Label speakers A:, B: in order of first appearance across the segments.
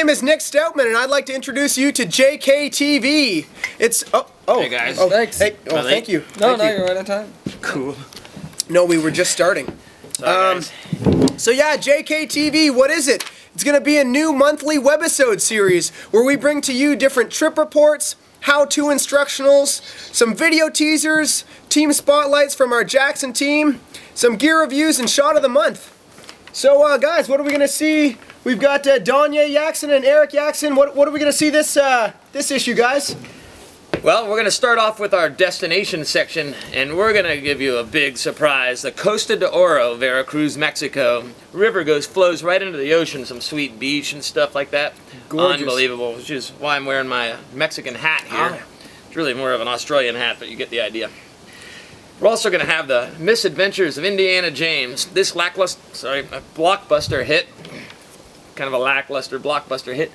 A: name is Nick Stoutman, and I'd like to introduce you to JKTV. It's
B: Hey guys.
A: Thanks. Hey, thank you.
C: No, you're right on time.
B: Cool.
A: No, we were just starting. So yeah, JKTV, what is it? It's going to be a new monthly webisode series where we bring to you different trip reports, how-to instructionals, some video teasers, team spotlights from our Jackson team, some gear reviews, and shot of the month. So guys, what are we going to see? We've got Donye Jackson and Eric Jackson. What are we going to see this issue, guys?
B: Well, we're going to start off with our destination section, and we're going to give you a big surprise. The Costa de Oro, Veracruz, Mexico. River flows right into the ocean, some sweet beach and stuff like that.
A: Gorgeous.
B: Unbelievable, which is why I'm wearing my Mexican hat here. It's really more of an Australian hat, but you get the idea. We're also going to have the Misadventures of Indiana James. This blockbuster hit, kind of a lackluster blockbuster hit,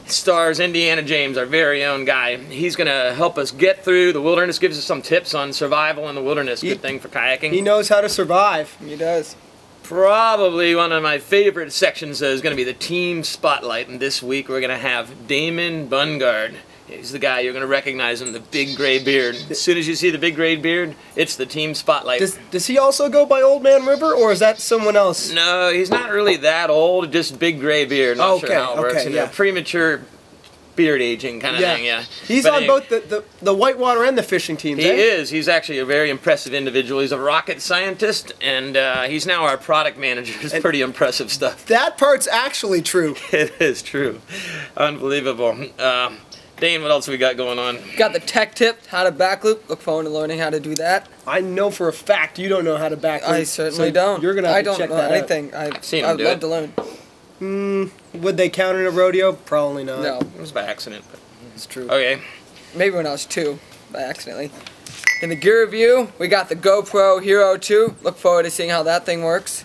B: stars Indiana James, our very own guy. He's going to help us get through the wilderness, gives us some tips on survival in the wilderness. Good thing for kayaking.
A: He knows how to survive.
C: He does.
B: Probably one of my favorite sections is going to be the team spotlight, and this week we're going to have Damon Bungard. He's the guy, you're going to recognize him, the big gray beard. As soon as you see the big gray beard, it's the team spotlight.
A: Does he also go by Old Man River, or is that someone else?
B: No, he's not really that old, just big gray beard. Not sure how it works.
A: Yeah.
B: Premature beard aging kind of thing, yeah.
A: He's on both the whitewater and the fishing teams,
B: He is. He's actually a very impressive individual. He's a rocket scientist, and he's now our product manager. It's pretty impressive stuff.
A: That part's actually true.
B: It is true. Unbelievable. Dane, what else we got going on?
C: Got the tech tip, how to backloop. Look forward to learning how to do that.
A: I know for a fact you don't know how to backloop.
C: I certainly don't.
A: You're gonna have to check that out.
C: I don't know anything. I'd love to learn.
A: Would they count in a rodeo? Probably not.
C: No.
B: It was by accident. But
A: it's true.
B: Okay.
C: Maybe when I was 2, by accidentally. In the gear review, we got the GoPro Hero2. Look forward to seeing how that thing works.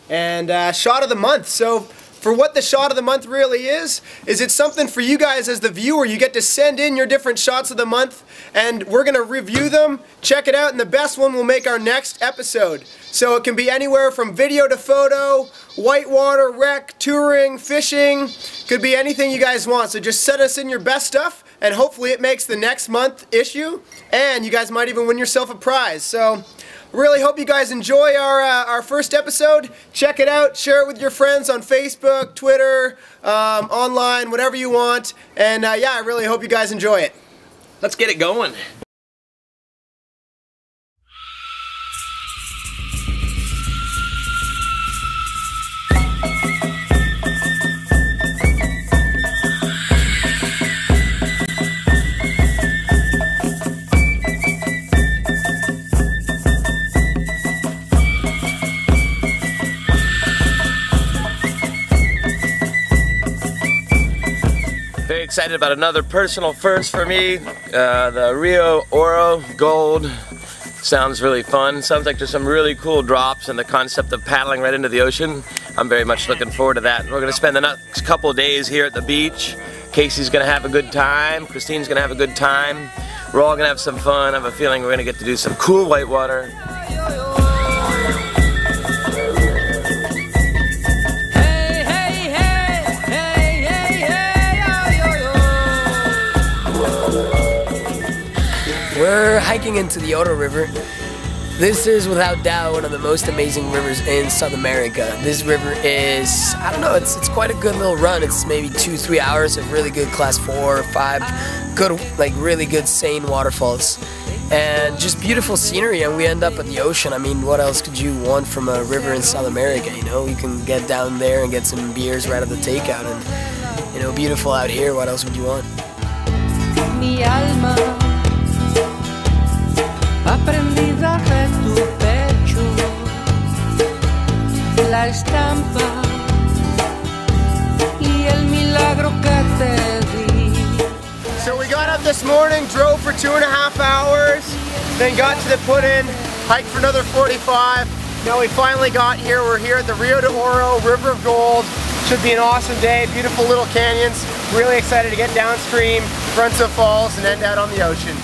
A: And shot of the month. So for what the shot of the month really is it something for you guys as the viewer. You get to send in your different shots of the month, and we're going to review them, check it out, and the best one will make our next episode. So it can be anywhere from video to photo, whitewater, rec, touring, fishing. Could be anything you guys want. So just send us in your best stuff, and hopefully it makes the next month issue, and you guys might even win yourself a prize. So really hope you guys enjoy our first episode. Check it out, share it with your friends on Facebook, Twitter, online, whatever you want. And yeah, I really hope you guys enjoy it.
B: Let's get it going. Very excited about another personal first for me. The Rio Oder Gold sounds really fun. Sounds like there's some really cool drops and the concept of paddling right into the ocean. I'm very much looking forward to that. We're going to spend the next couple of days here at the beach. Casey's going to have a good time. Christine's going to have a good time. We're all going to have some fun. I have a feeling we're going to get to do some cool whitewater.
D: We're hiking into the Oder River. This is without doubt one of the most amazing rivers in South America. This river is, I don't know, it's quite a good little run. It's maybe 2-3 hours of really good class 4 or 5, good, like really good sane waterfalls. And just beautiful scenery, and we end up at the ocean. I mean, what else could you want from a river in South America, you know? You can get down there and get some beers right at the takeout, and, you know, beautiful out here, what else would you want?
E: Mi alma aprendida de tu pecho, la estampa y el milagro que te di.
A: So we got up this morning, drove for 2.5 hours, then got to the put-in, hiked for another 45. Now we finally got here. We're here at the Rio Oder River of Gold. Should be an awesome day, beautiful little canyons. Really excited to get downstream, Fronso Falls, and end out on the ocean.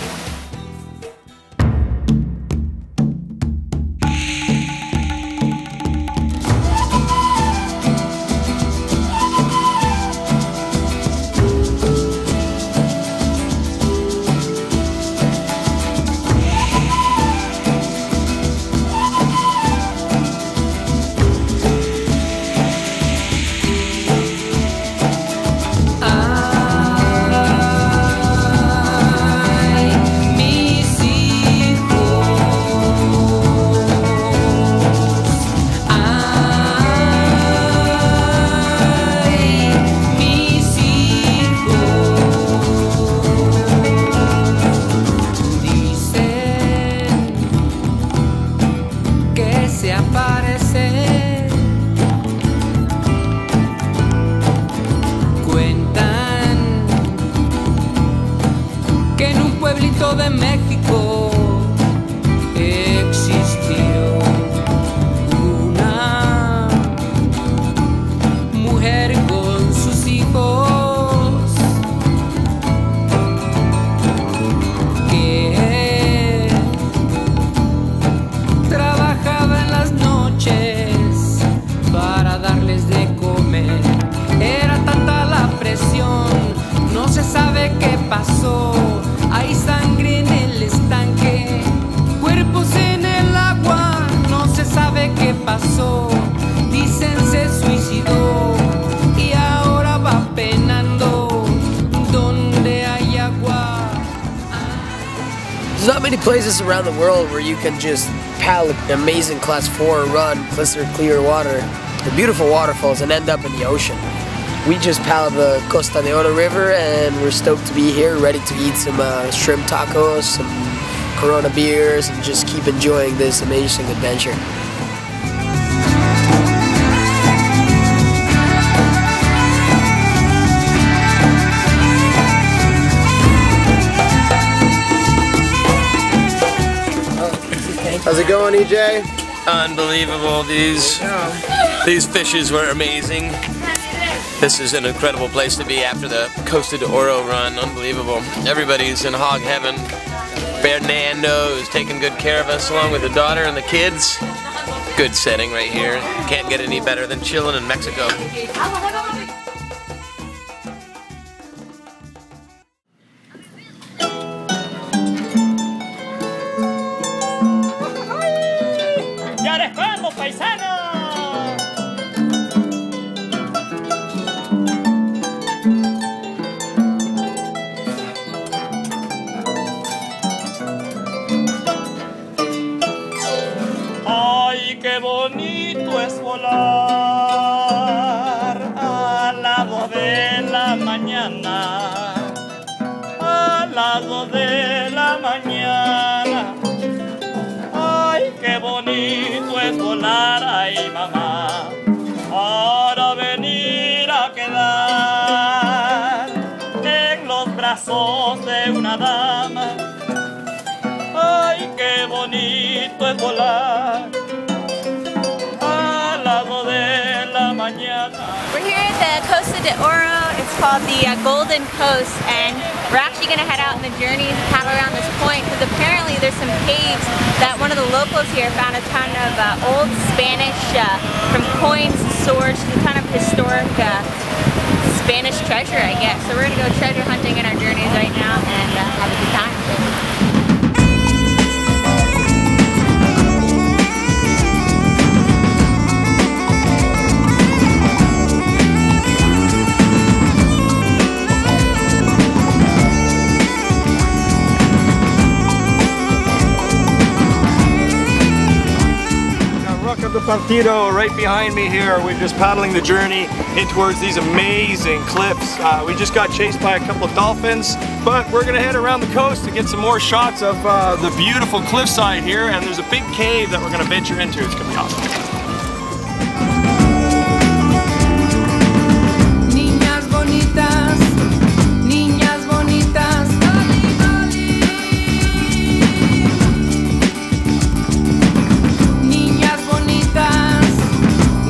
E: puerto de México existió una mujer con sus hijos que trabajaba en las noches para darles de comer. Era tanta la presión, no se sabe qué pasó. Hay sangre en el estanque, cuerpos en el agua, no se sabe qué pasó. Dicen se suicidó y ahora va penando donde hay agua.
D: There's not many places around the world where you can just paddle an amazing class 4 run, crystal clear water, the beautiful waterfalls, and end up in the ocean. We just paddled the Costa de Oro river and we're stoked to be here, ready to eat some shrimp tacos, some Corona beers, and just keep enjoying this amazing adventure.
A: How's it going, EJ?
B: Unbelievable. These fishes were amazing. This is an incredible place to be after the Costa de Oro run. Unbelievable. Everybody's in hog heaven. Fernando is taking good care of us along with the daughter and the kids. Good setting right here. Can't get any better than chilling in Mexico.
F: ¡Ya les vamos, paisanos! ¡Ay, qué bonito es volar a las 2 de la mañana! A las 2 de la mañana. ¡Ay, qué bonito es volar! ¡Ay, mamá! Para venir a quedar en los brazos de una dama. ¡Ay, qué bonito es volar! A las 2 de la mañana.
G: We're here at the Costa de Oro. It's called the Golden Coast, and we're actually going to head out on the journey to paddle around this point because apparently there's some caves that one of the locals here found a ton of old Spanish, from coins, swords, to kind of historic Spanish treasure, I guess. So we're going to go treasure hunting in our journeys right now and have a good time.
H: The Partido right behind me here. We're just paddling the journey in towards these amazing cliffs. We just got chased by a couple of dolphins, but we're gonna head around the coast to get some more shots of the beautiful cliffside here, and there's a big cave that we're gonna venture into. It's gonna be awesome.
E: Niñas bonitas, niñas bonitas, Oli, Oli. Niñas bonitas,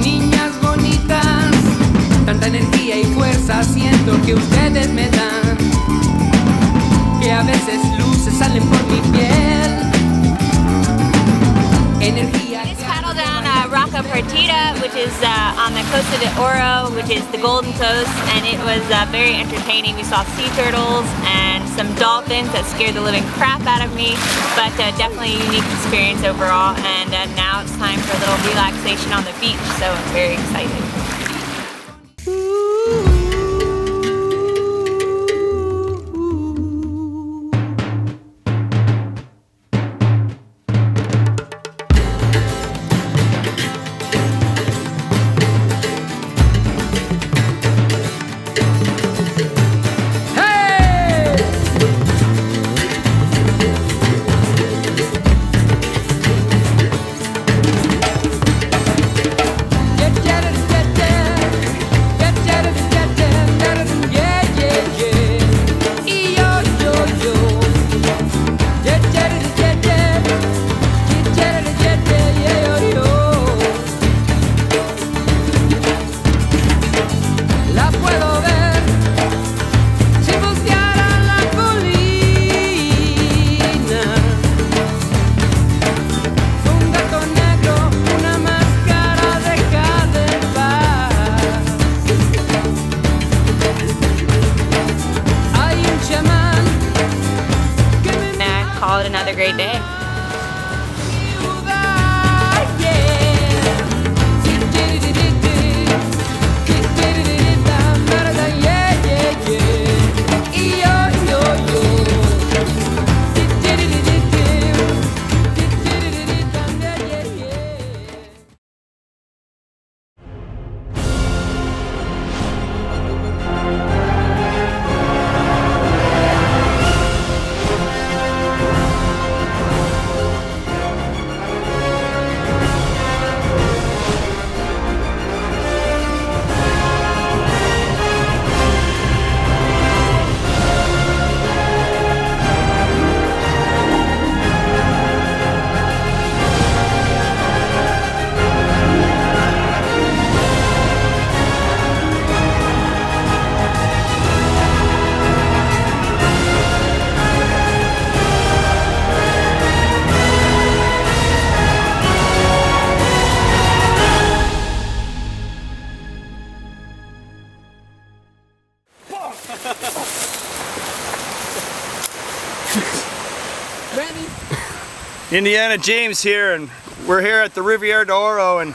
E: niñas bonitas, tanta energía y fuerza siento que ustedes me dan, que a veces luces salen por mi piel. Energía.
G: We just paddled down Rio Oder, which is on the Costa de Oro, which is the Golden Coast, and it was very entertaining. We saw sea turtles and some dolphins that scared the living crap out of me, but definitely a unique experience overall. And now it's time for a little relaxation on the beach, so I'm very excited.
E: Get it,
G: great day.
H: Indiana James here, and we're here at the Rio Oder, and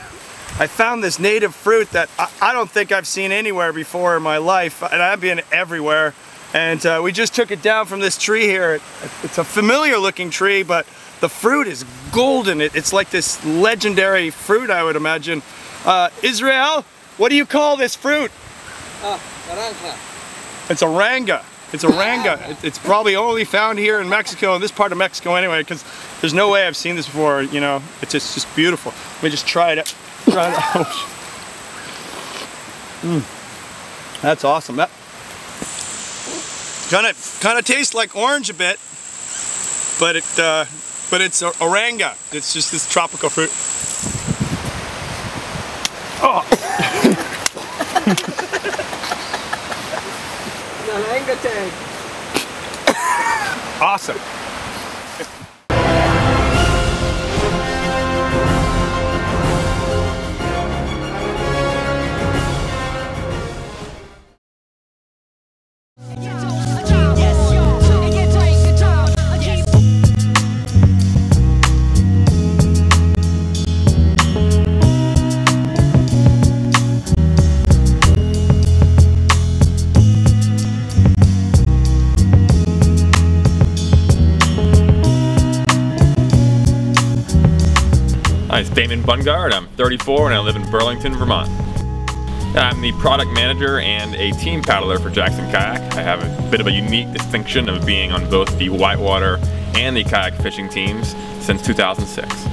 H: I found this native fruit that I don't think I've seen anywhere before in my life, and I've been everywhere. And we just took it down from this tree here. It's a familiar looking tree, but the fruit is golden. It's like this legendary fruit, I would imagine. Israel, what do you call this fruit?
C: Ranga.
H: It's a ranga. It's a ranga. It's probably only found here in Mexico, in this part of Mexico anyway, because there's no way I've seen this before, you know. It's just beautiful. Let me just try it out. That's awesome. That kind of tastes like orange a bit, but it's a ranga. It's just this tropical fruit. Oh. Awesome.
I: Hi, it's Damon Bungard. I'm 34 and I live in Burlington, Vermont. I'm the product manager and a team paddler for Jackson Kayak. I have a bit of a unique distinction of being on both the whitewater and the kayak fishing teams since 2006.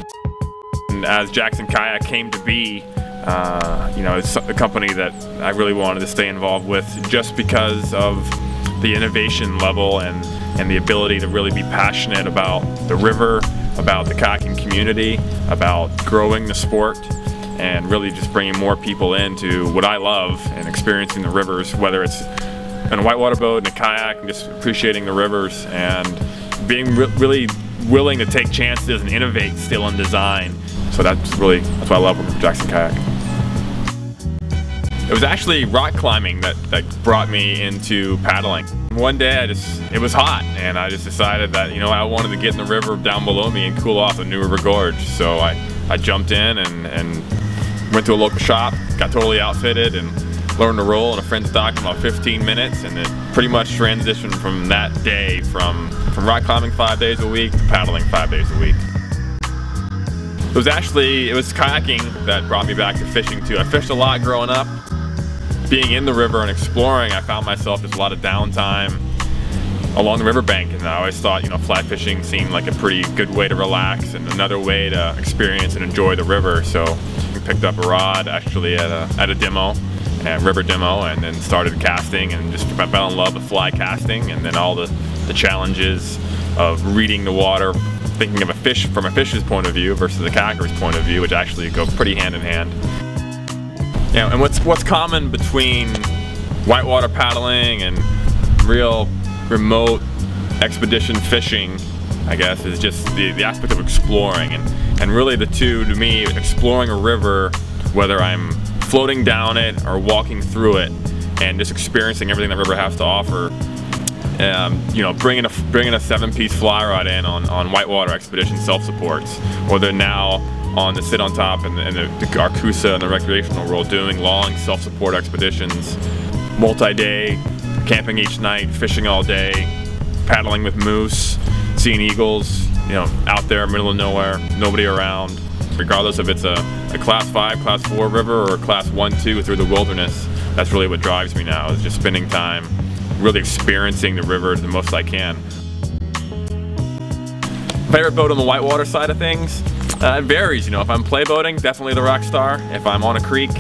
I: And as Jackson Kayak came to be, you know, it's a company that I really wanted to stay involved with just because of the innovation level and the ability to really be passionate about the river, about the kayaking community, about growing the sport, and really just bringing more people into what I love and experiencing the rivers, whether it's in a whitewater boat, in a kayak, and just appreciating the rivers and being really willing to take chances and innovate still in design. So that's what I love with Jackson Kayak. It was actually rock climbing that brought me into paddling. One day it was hot, and I just decided that, you know, I wanted to get in the river down below me and cool off the New River Gorge. So I jumped in and went to a local shop, got totally outfitted, and learned to roll in a friend's dock in about 15 minutes, and it pretty much transitioned from that day from rock climbing 5 days a week to paddling 5 days a week. It was kayaking that brought me back to fishing too. I fished a lot growing up. Being in the river and exploring, I found myself just a lot of downtime along the riverbank, and I always thought, you know, fly fishing seemed like a pretty good way to relax and another way to experience and enjoy the river. So I picked up a rod actually at a demo, at river demo, and then started casting and just fell in love with fly casting, and then all the challenges of reading the water, thinking of a fish from a fish's point of view versus a kayaker's point of view, which actually go pretty hand in hand. Yeah, and what's common between whitewater paddling and real remote expedition fishing, I guess, is just the aspect of exploring, and really the two, to me, exploring a river, whether I'm floating down it or walking through it, and just experiencing everything the river has to offer. you know, bringing a 7-piece fly rod in on whitewater expedition self-supports, or they're now on the sit on top and the Arcusa and the recreational world doing long self-support expeditions, multi-day, camping each night, fishing all day, paddling with moose, seeing eagles, you know, out there, middle of nowhere, nobody around. Regardless if it's a class 5, class 4 river or a class 1, 2 through the wilderness, that's really what drives me now, is just spending time really experiencing the river the most I can. Favorite boat on the whitewater side of things? It varies, you know, if I'm play boating, definitely the Rockstar. If I'm on a creek,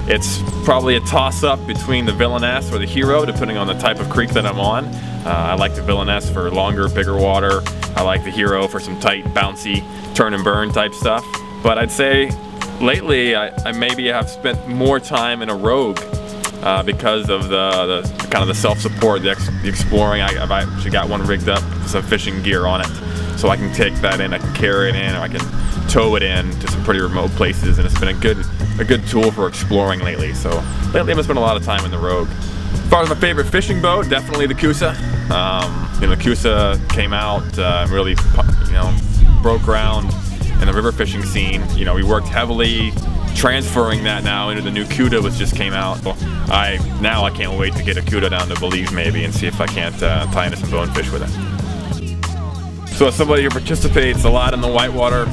I: it's probably a toss-up between the Villainess or the Hero, depending on the type of creek that I'm on. I like the Villainess for longer, bigger water. I like the Hero for some tight, bouncy, turn and burn type stuff. But I'd say lately I maybe have spent more time in a Rogue because of the kind of the self-support, the exploring. I've actually got one rigged up with some fishing gear on it, so I can take that in, I can carry it in, or I can tow it in to some pretty remote places, and it's been a good tool for exploring lately. So lately I've spent a lot of time in the Rogue. As far as my favorite fishing boat, definitely the Coosa. You know, the Coosa came out, really, you know, broke ground in the river fishing scene. You know, we worked heavily transferring that now into the new Cuda, which just came out. Now I can't wait to get a Cuda down to Belize maybe and see if I can't tie into some bonefish with it. So as somebody who participates a lot in the whitewater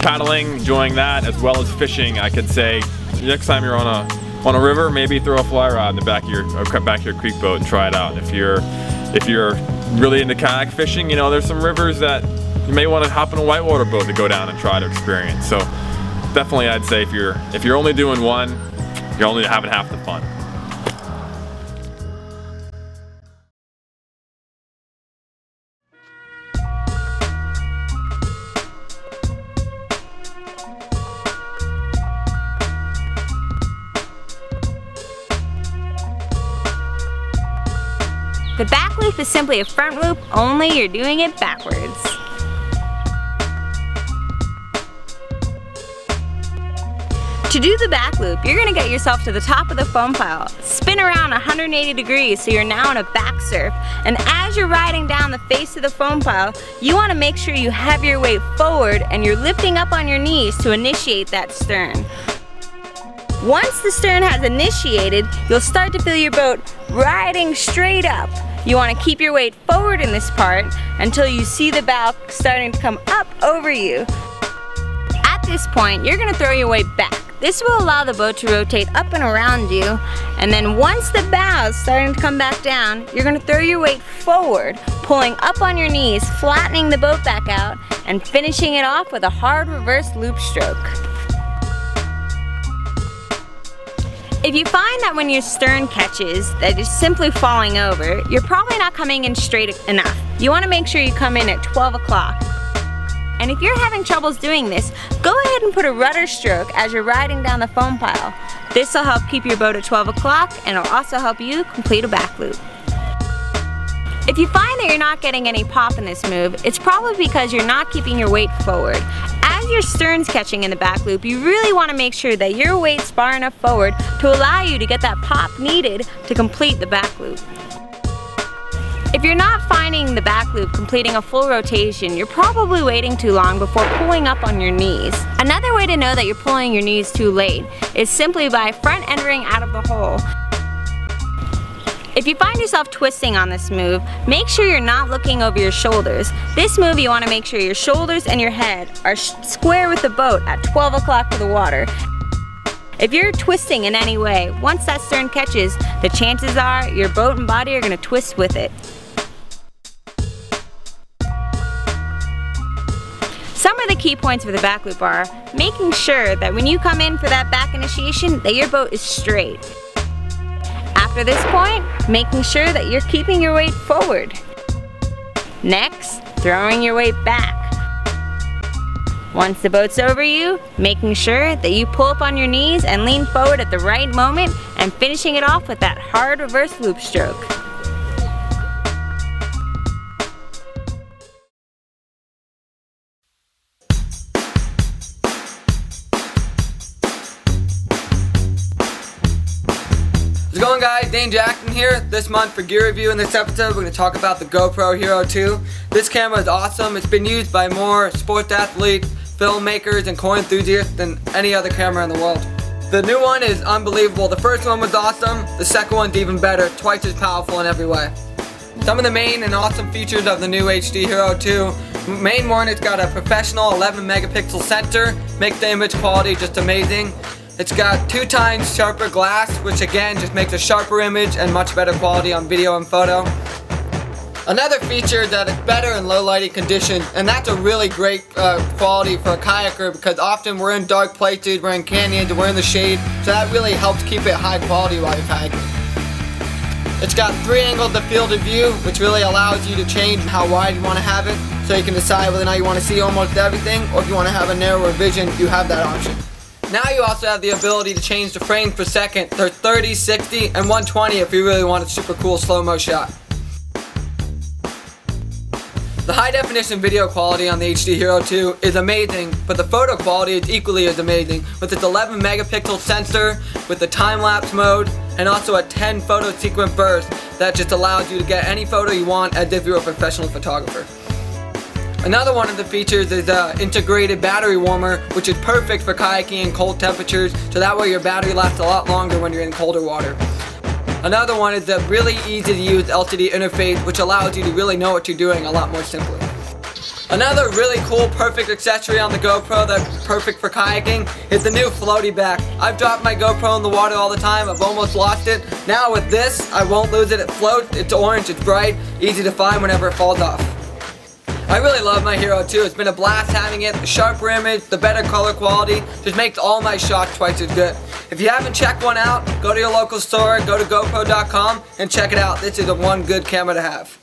I: paddling, enjoying that as well as fishing, I could say next time you're on a river, maybe throw a fly rod in the back of your creek boat and try it out. And if you're really into kayak fishing, you know, there's some rivers that you may want to hop in a whitewater boat to go down and try to experience. So definitely I'd say if you're only doing one, you're only having half the fun.
G: The back loop is simply a front loop, only you're doing it backwards. To do the back loop, you're going to get yourself to the top of the foam pile, spin around 180 degrees so you're now in a back surf, and as you're riding down the face of the foam pile, you want to make sure you have your weight forward and you're lifting up on your knees to initiate that stern. Once the stern has initiated, you'll start to feel your boat riding straight up. You want to keep your weight forward in this part until you see the bow starting to come up over you. At this point, you're going to throw your weight back. This will allow the boat to rotate up and around you, and then once the bow is starting to come back down, you're going to throw your weight forward, pulling up on your knees, flattening the boat back out, and finishing it off with a hard reverse loop stroke. If you find that when your stern catches that it's simply falling over, you're probably not coming in straight enough. You want to make sure you come in at 12 o'clock. And if you're having troubles doing this, go ahead and put a rudder stroke as you're riding down the foam pile. This will help keep your boat at 12 o'clock and it'll also help you complete a back loop. If you find that you're not getting any pop in this move, it's probably because you're not keeping your weight forward. As your stern's catching in the back loop, you really want to make sure that your weight's far enough forward to allow you to get that pop needed to complete the back loop. If you're not finding the back loop completing a full rotation, you're probably waiting too long before pulling up on your knees. Another way to know that you're pulling your knees too late is simply by front entering out of the hole. If you find yourself twisting on this move, make sure you're not looking over your shoulders. This move you want to make sure your shoulders and your head are square with the boat at 12 o'clock to the water. If you're twisting in any way, once that stern catches, the chances are your boat and body are going to twist with it. Some of the key points for the back loop are making sure that when you come in for that back initiation that your boat is straight. After this point, making sure that you're keeping your weight forward. Next, throwing your weight back. Once the boat's over you, making sure that you pull up on your knees and lean forward at the right moment and finishing it off with that hard reverse loop stroke.
C: How's it going, guys? Dane Jackson here. This month for gear review in this episode, we're going to talk about the GoPro Hero2. This camera is awesome. It's been used by more sports athletes, filmmakers, and core enthusiasts than any other camera in the world. The new one is unbelievable. The first one was awesome. The second one's even better, twice as powerful in every way. Some of the main and awesome features of the new HD Hero2. Main one, it's got a professional 11 megapixel sensor, makes the image quality just amazing. It's got 2 times sharper glass, which again just makes a sharper image and much better quality on video and photo. Another feature is that it's better in low lighting conditions, and that's a really great quality for a kayaker because often we're in dark places, we're in canyons, we're in the shade, so that really helps keep it high quality while you're kayaking. It's got 3 angles of field of view, which really allows you to change how wide you want to have it, so you can decide whether or not you want to see almost everything, or if you want to have a narrower vision, you have that option. Now you also have the ability to change the frames per second. They're 30, 60, and 120 if you really want a super cool slow-mo shot. The high definition video quality on the HD Hero2 is amazing, but the photo quality is equally as amazing with its 11 megapixel sensor, with the time-lapse mode, and also a 10 photo sequence burst that just allows you to get any photo you want as if you're a professional photographer. Another one of the features is an integrated battery warmer, which is perfect for kayaking in cold temperatures, so that way your battery lasts a lot longer when you're in colder water. Another one is the really easy to use LCD interface, which allows you to really know what you're doing a lot more simply. Another really cool, perfect accessory on the GoPro that's perfect for kayaking is the new floaty back. I've dropped my GoPro in the water all the time, I've almost lost it. Now with this, I won't lose it, it floats, it's orange, it's bright, easy to find whenever it falls off. I really love my Hero2. It's been a blast having it. The sharper image, the better color quality, just makes all my shots twice as good. If you haven't checked one out, go to your local store, go to GoPro.com and check it out. This is one good camera to have.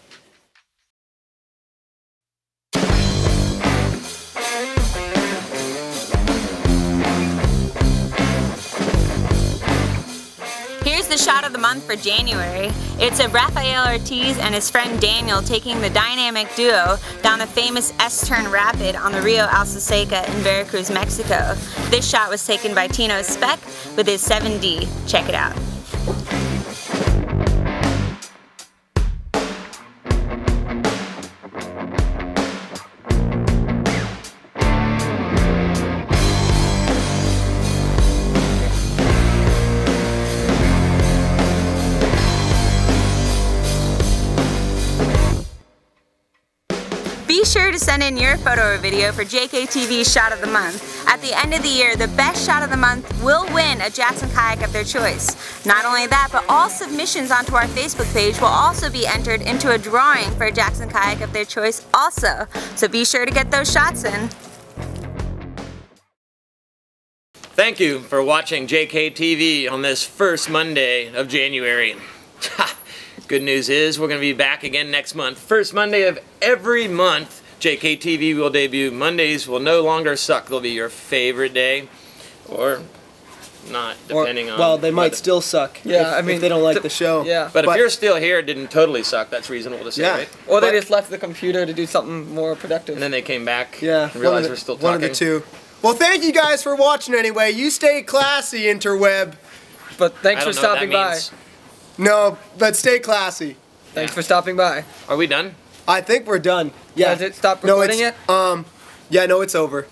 G: Here's the shot of the month for January. It's of Rafael Ortiz and his friend Daniel taking the dynamic duo down the famous S-turn rapid on the Rio Oder in Veracruz, Mexico. This shot was taken by Tino Speck with his 7D. Check it out. Be sure to send in your photo or video for JKTV Shot of the Month. At the end of the year, the best shot of the month will win a Jackson kayak of their choice. Not only that, but all submissions onto our Facebook page will also be entered into a drawing for a Jackson kayak of their choice also. So be sure to get those shots in.
B: Thank you for watching JKTV on this first Monday of January. Good news is we're going to be back again next month. First Monday of every month, JKTV will debut. Mondays will no longer suck. They'll be your favorite day, or not, depending on...
A: Well, they might still suck if they don't like the show.
C: Yeah.
B: But if you're still here, it didn't totally suck. That's reasonable to say, right?
C: Or they just left the computer to do something more productive.
B: And then they came back
A: and
B: realized we're still talking.
A: One of the two. Well, thank you guys for watching anyway. You stay classy, interweb.
C: But thanks for stopping by.
A: No, but stay classy.
C: Thanks for stopping by.
B: Are we done?
A: I think we're done. Yeah.
C: Does it stop recording it?
A: Yeah, no, it's over.